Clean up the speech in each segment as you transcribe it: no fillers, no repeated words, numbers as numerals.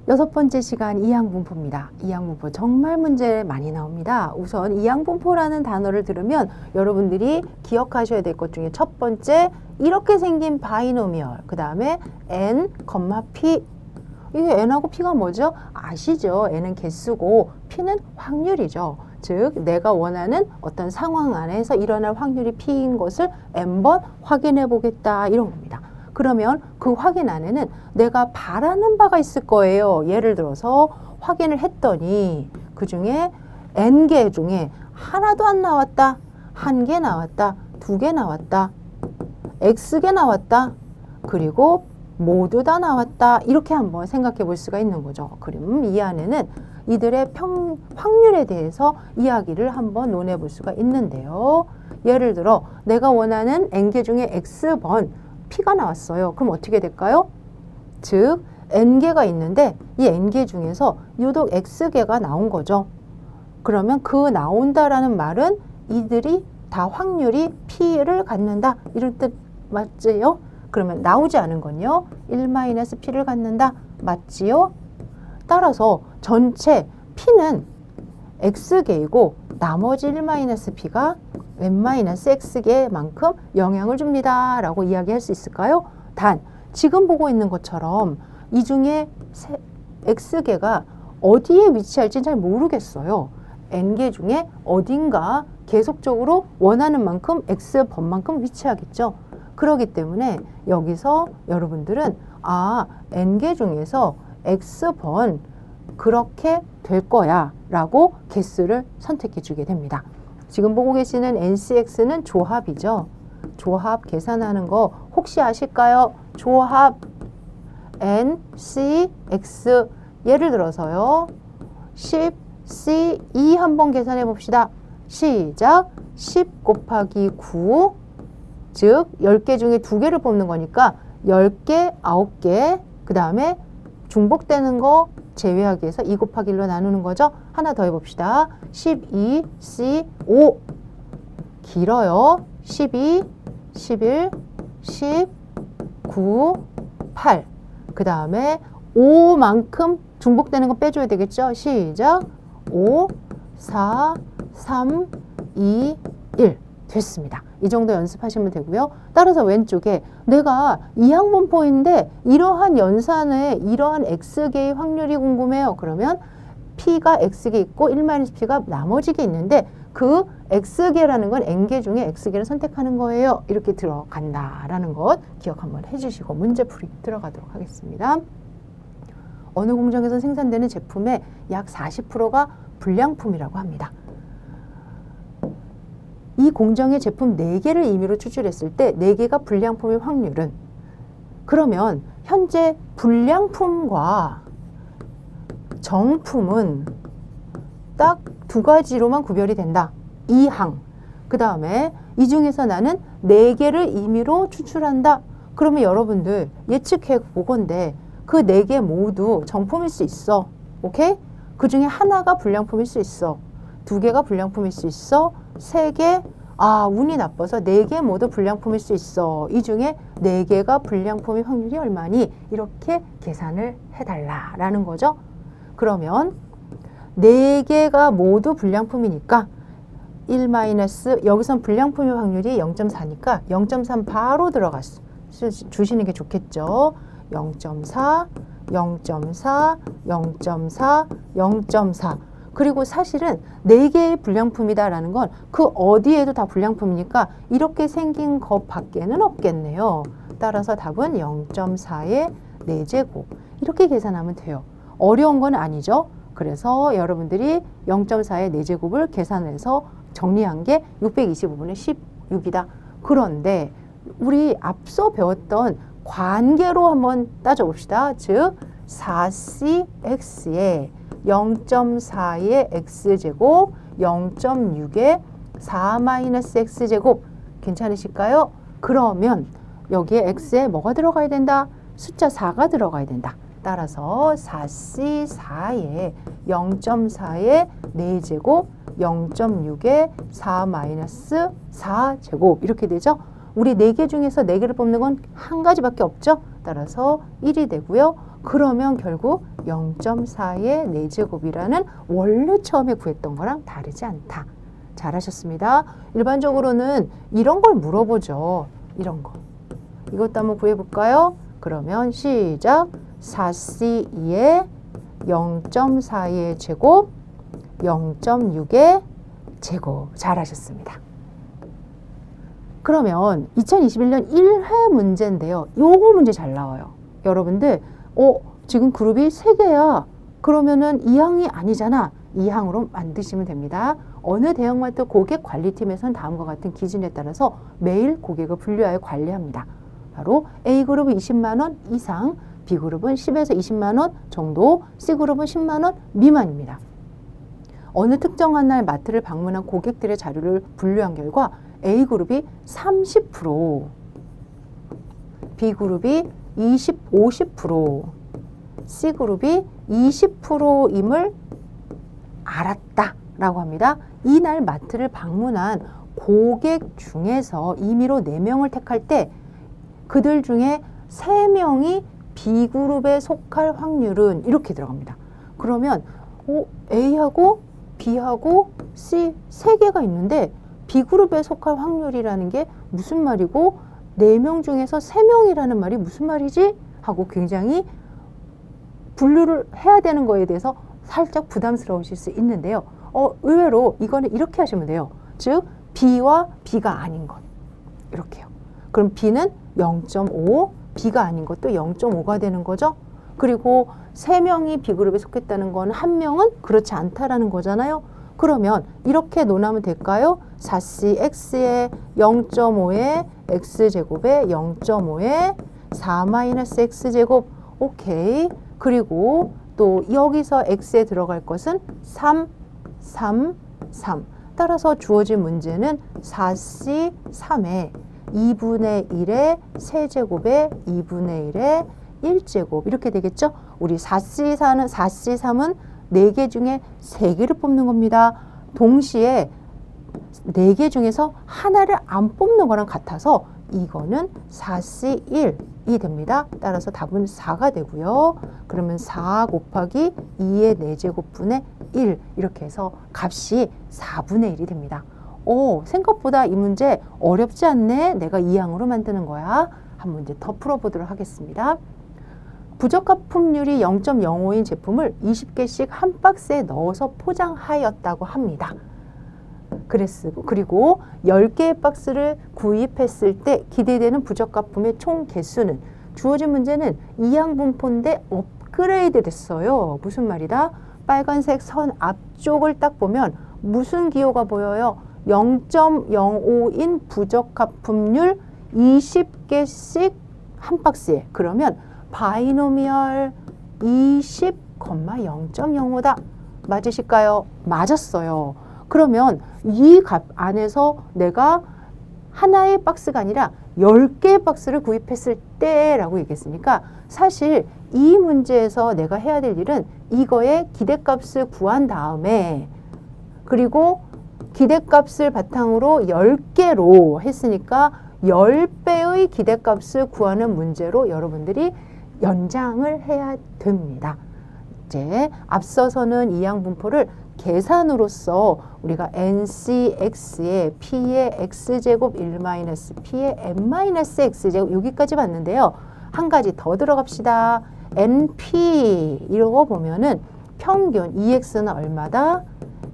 6번째 시간 이항분포입니다. 이항분포 정말 문제 많이 나옵니다. 우선 이항분포라는 단어를 들으면 여러분들이 기억하셔야 될 것 중에 첫 번째, 이렇게 생긴 바이노미얼, 그 다음에 n, p. 이게 n하고 p가 뭐죠? 아시죠? n은 개수고 p는 확률이죠. 즉 내가 원하는 어떤 상황 안에서 일어날 확률이 p인 것을 n번 확인해 보겠다, 이런 겁니다. 그러면 그 확인 안에는 내가 바라는 바가 있을 거예요. 예를 들어서 확인을 했더니 그 중에 n개 중에 하나도 안 나왔다, 1개 나왔다, 2개 나왔다, x개 나왔다, 그리고 모두 다 나왔다, 이렇게 한번 생각해 볼 수가 있는 거죠. 그럼 이 안에는 이들의 확률에 대해서 이야기를 한번 논해 볼 수가 있는데요. 예를 들어 내가 원하는 n개 중에 x번 p가 나왔어요. 그럼 어떻게 될까요? 즉 n개가 있는데 이 n개 중에서 유독 x개가 나온 거죠. 그러면 그 나온다라는 말은 이들이 다 확률이 p를 갖는다, 이런 뜻 맞지요? 그러면 나오지 않은 건요, 1-p를 갖는다, 맞지요? 따라서 전체 p는 x개이고 나머지 1-p가 n-x개만큼 영향을 줍니다 라고 이야기할 수 있을까요? 단 지금 보고 있는 것처럼 이 중에 x개가 어디에 위치할지는 잘 모르겠어요. n개 중에 어딘가 계속적으로 원하는 만큼 x번만큼 위치하겠죠. 그렇기 때문에 여기서 여러분들은 n개 중에서 x번 그렇게 될 거야 라고 개수를 선택해 주게 됩니다. 지금 보고 계시는 NCX는 조합이죠. 조합 계산하는 거 혹시 아실까요? 조합 NCX, 예를 들어서요 10C2 한번 계산해 봅시다. 시작. 10 곱하기 9, 즉 10개 중에 2개를 뽑는 거니까 10개, 9개, 그 다음에 중복되는 거 제외하기 위해서 2 곱하기 1로 나누는 거죠. 하나 더 해봅시다. 12C5, 길어요. 12, 11, 10, 9, 8. 그 다음에 5만큼 중복되는 거 빼줘야 되겠죠. 시작. 5, 4, 3, 2, 1. 됐습니다. 이 정도 연습하시면 되고요. 따라서 왼쪽에 내가 이항분포인데 이러한 연산에 이러한 x개의 확률이 궁금해요. 그러면 p가 x개 있고 1-p가 나머지 개 있는데 그 x개라는 건 n개 중에 x개를 선택하는 거예요. 이렇게 들어간다라는 것 기억 한번 해주시고 문제풀이 들어가도록 하겠습니다. 어느 공장에서 생산되는 제품의 약 40%가 불량품이라고 합니다. 이 공정의 제품 4개를 임의로 추출했을 때 4개가 불량품일 확률은, 그러면 현재 불량품과 정품은 딱 2가지로만 구별이 된다. 이항. 그 다음에 이 중에서 나는 4개를 임의로 추출한다. 그러면 여러분들 예측해 보건대 그 4개 모두 정품일 수 있어. 오케이? 그 중에 하나가 불량품일 수 있어. 2개가 불량품일 수 있어. 3개, 운이 나빠서 4개 모두 불량품일 수 있어. 이 중에 4개가 불량품의 확률이 얼마니? 이렇게 계산을 해달라라는 거죠. 그러면 4개가 모두 불량품이니까 1 여기선 불량품의 확률이 0.4니까 0.3 바로 들어갔어. 주시는 게 좋겠죠. 0.4, 0.4, 0.4, 0.4. 그리고 사실은 4개의 불량품이다라는 건 그 어디에도 다 불량품이니까 이렇게 생긴 것 밖에는 없겠네요. 따라서 답은 0.4의 4제곱. 이렇게 계산하면 돼요. 어려운 건 아니죠. 그래서 여러분들이 0.4의 4제곱을 계산해서 정리한 게 625분의 16이다. 그런데 우리 앞서 배웠던 관계로 한번 따져봅시다. 즉 4cx에 0.4의 x제곱, 0.6의 4-x제곱 괜찮으실까요? 그러면 여기에 x에 뭐가 들어가야 된다? 숫자 4가 들어가야 된다. 따라서 4c4에 0.4의 4제곱, 0.6의 4-4제곱 이렇게 되죠. 우리 4개 중에서 4개를 뽑는 건 한 가지밖에 없죠. 따라서 1이 되고요. 그러면 결국 0.4의 4제곱이라는 원래 처음에 구했던 거랑 다르지 않다. 잘하셨습니다. 일반적으로는 이런 걸 물어보죠. 이런 거. 이것도 한번 구해볼까요? 그러면 시작. 4C2의 0.4의 제곱, 0.6의 제곱. 잘하셨습니다. 그러면 2021년 1회 문제인데요. 요거 문제 잘 나와요. 여러분들 지금 그룹이 3개야. 그러면은 2항이 아니잖아. 2항으로 만드시면 됩니다. 어느 대형마트 고객관리팀에서는 다음과 같은 기준에 따라서 매일 고객을 분류하여 관리합니다. 바로 A그룹은 20만 원 이상, B그룹은 10에서 20만 원 정도, C그룹은 10만 원 미만입니다. 어느 특정한 날 마트를 방문한 고객들의 자료를 분류한 결과 A그룹이 30%, B그룹이 50%, C그룹이 20%임을 알았다라고 합니다. 이날 마트를 방문한 고객 중에서 임의로 4명을 택할 때 그들 중에 3명이 B그룹에 속할 확률은 이렇게 들어갑니다. 그러면 A하고 B하고 C 3개가 있는데 B그룹에 속할 확률이라는 게 무슨 말이고 4명 중에서 3명이라는 말이 무슨 말이지? 하고 굉장히 분류를 해야 되는 거에 대해서 살짝 부담스러우실 수 있는데요. 의외로 이거는 이렇게 하시면 돼요. 즉 B와 B가 아닌 것. 이렇게요. 그럼 B는 0.5, B가 아닌 것도 0.5가 되는 거죠. 그리고 3명이 B그룹에 속했다는 건 1명은 그렇지 않다라는 거잖아요. 그러면 이렇게 논하면 될까요? 4CX의 0.5의 X제곱에 0.5의 4-X제곱. 오케이. 그리고 또 여기서 X에 들어갈 것은 3, 3, 3. 따라서 주어진 문제는 4C3에 2분의 1의 세제곱에 2분의 1의 1제곱 이렇게 되겠죠? 우리 4C3은 4개 중에 3개를 뽑는 겁니다. 동시에 4개 중에서 하나를 안 뽑는 거랑 같아서 이거는 4C1이 됩니다. 따라서 답은 4가 되고요. 그러면 4 곱하기 2의 4제곱분의 1 이렇게 해서 값이 4분의 1이 됩니다. 생각보다 이 문제 어렵지 않네. 내가 2항으로 만드는 거야. 한 문제 더 풀어보도록 하겠습니다. 부적합품률이 0.05인 제품을 20개씩 한 박스에 넣어서 포장하였다고 합니다. 그리고 10개의 박스를 구입했을 때 기대되는 부적합품의 총 개수는 주어진 문제는 2항 분포인데 업그레이드 됐어요. 무슨 말이다? 빨간색 선 앞쪽을 딱 보면 무슨 기호가 보여요? 0.05인 부적합품률 20개씩 한 박스에. 그러면 바이노미얼 20,0.05다. 맞으실까요? 맞았어요. 그러면 이 값 안에서 내가 하나의 박스가 아니라 10개의 박스를 구입했을 때라고 얘기했으니까 사실 이 문제에서 내가 해야 될 일은 이거의 기대값을 구한 다음에 그리고 기대값을 바탕으로 10개로 했으니까 10배의 기대값을 구하는 문제로 여러분들이 연장을 해야 됩니다. 이제 앞서서는 이항 분포를 계산으로서 우리가 NCX의 P의 X제곱 1-P의 N-X제곱 여기까지 봤는데요. 한 가지 더 들어갑시다. NP 이러고 보면은 평균 EX는 얼마다?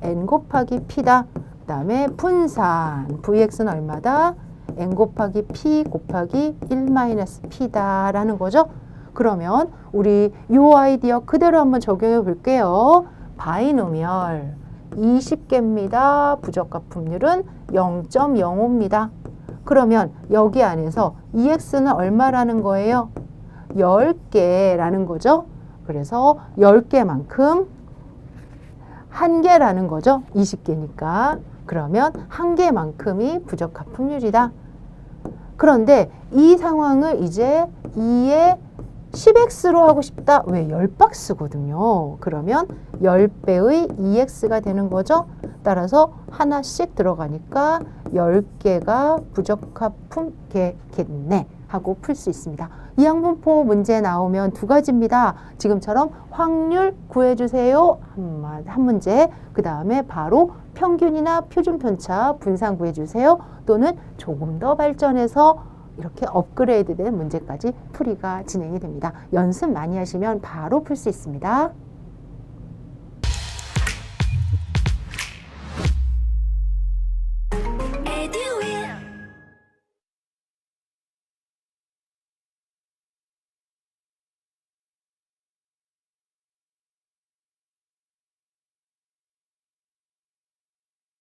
N 곱하기 P다. 그 다음에 분산 VX는 얼마다? N 곱하기 P 곱하기 1-P다 라는 거죠. 그러면 우리 이 아이디어 그대로 한번 적용해 볼게요. 바이노미얼 20개입니다. 부적합품률은 0.05입니다. 그러면 여기 안에서 EX는 얼마라는 거예요? 10개라는 거죠. 그래서 10개만큼 1개라는 거죠. 20개니까. 그러면 1개만큼이 부적합품률이다. 그런데 이 상황을 이제 2의 10x로 하고 싶다. 왜? 10박스거든요. 그러면 10배의 2x가 되는 거죠. 따라서 하나씩 들어가니까 10개가 부적합품겠네. 하고 풀 수 있습니다. 이항분포 문제 나오면 두 가지입니다. 지금처럼 확률 구해주세요. 한 문제. 그 다음에 바로 평균이나 표준편차 분산 구해주세요. 또는 조금 더 발전해서 이렇게 업그레이드된 문제까지 풀이가 진행이 됩니다. 연습 많이 하시면 바로 풀 수 있습니다.